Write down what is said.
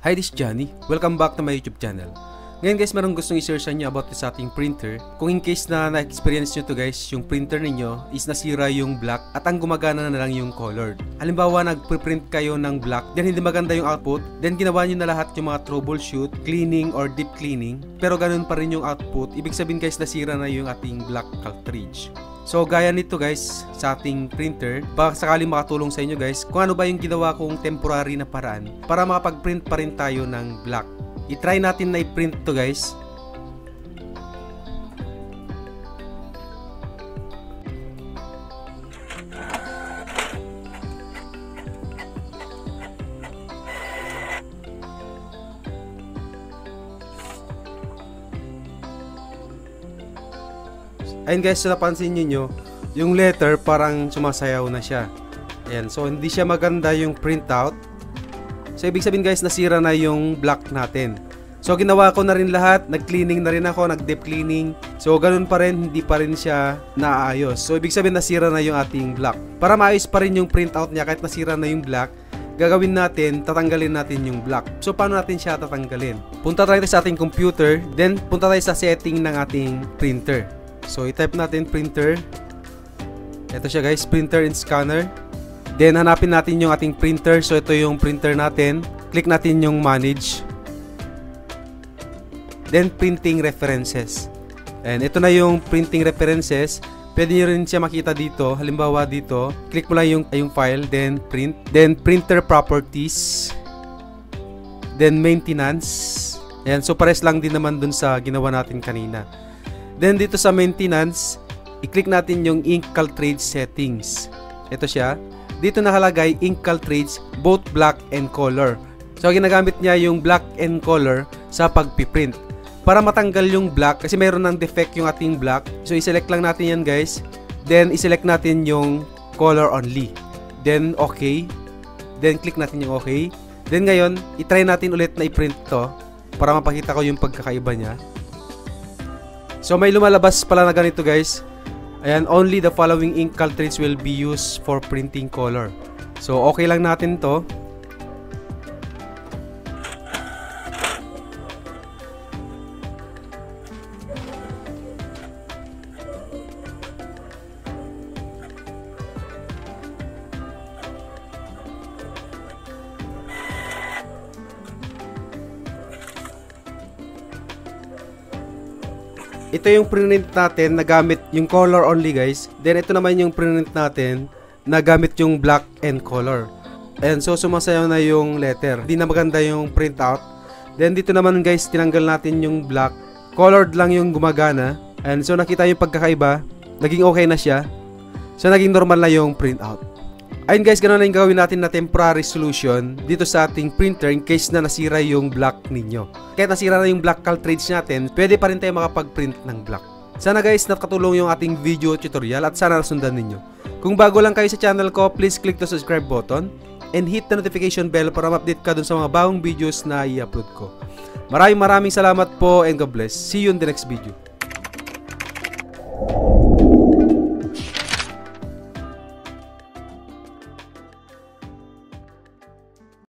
Hi, this is Johnny. Welcome back to my YouTube channel. Ngayon guys, merong gustong i-share sa inyo about sa ating printer. Kung in case na na-experience nyo to guys, yung printer ninyo is nasira yung black at ang gumagana na lang yung colored. Halimbawa, nag-print kayo ng black, then hindi maganda yung output, then ginawa nyo na lahat yung mga troubleshoot, cleaning or deep cleaning, pero ganun pa rin yung output. Ibig sabihin guys, nasira na yung ating black cartridge. So gaya nito guys, sa ating printer, baka sakaling makatulong sa inyo guys kung ano ba yung ginawa kong temporary na paraan para makapag-print pa rin tayo ng black. I-try natin na i-print to guys. Ayun guys, so napansin niyo yung letter parang sumasayaw na siya. Ayan, so hindi siya maganda yung printout. So ibig sabihin guys, nasira na yung black natin. So ginawa ko na rin lahat, nag-cleaning na rin ako, nag-deep cleaning. So ganun pa rin, hindi pa rin siya naayos. So ibig sabihin nasira na yung ating black. Para maayos pa rin yung printout niya kahit nasira na yung black, gagawin natin, tatanggalin natin yung black. So paano natin siya tatanggalin? Punta tayo sa ating computer, then punta tayo sa setting ng ating printer. So i-type natin printer. Ito siya guys, printer and scanner. Then hanapin natin yung ating printer. So ito yung printer natin. Click natin yung manage. Then printing references. And ito na yung printing references. Pwede nyo rin siya makita dito. Halimbawa dito, click mo lang yung file, then print. Then printer properties. Then maintenance. Ayan, so pares lang din naman dun sa ginawa natin kanina. Then dito sa maintenance, i-click natin yung ink cartridge settings. Ito siya. Dito nakalagay ink cartridge both black and color. So ginagamit niya yung black and color sa pagpiprint. Para matanggal yung black, kasi mayroon ng defect yung ating black. So i-select lang natin yan guys. Then i-select natin yung color only. Then okay. Then click natin yung okay. Then ngayon, i-try natin ulit na i-print to para mapakita ko yung pagkakaiba niya. So may lumalabas pala na ganito guys. Ayan, only the following ink cartridge will be used for printing color. So okay lang natin to. Ito yung print natin na gamit yung color only guys. Then ito naman yung print natin na gamit yung black and color. And so sumasayaw na yung letter. Hindi na maganda yung printout. Then dito naman guys, tinanggal natin yung black. Colored lang yung gumagana. And so nakita yung pagkakaiba. Naging okay na siya. So naging normal na yung printout. Ayun guys, ganoon na yung gawin natin na temporary solution dito sa ating printer in case na nasira yung black ninyo. Kahit nasira na yung black cartridge natin, pwede pa rin tayo makapag-print ng black. Sana guys, nakatulong yung ating video tutorial at sana nasundan ninyo. Kung bago lang kayo sa channel ko, please click the subscribe button and hit the notification bell para ma-update ka dun sa mga bagong videos na i-upload ko. Maraming salamat po and God bless. See you in the next video.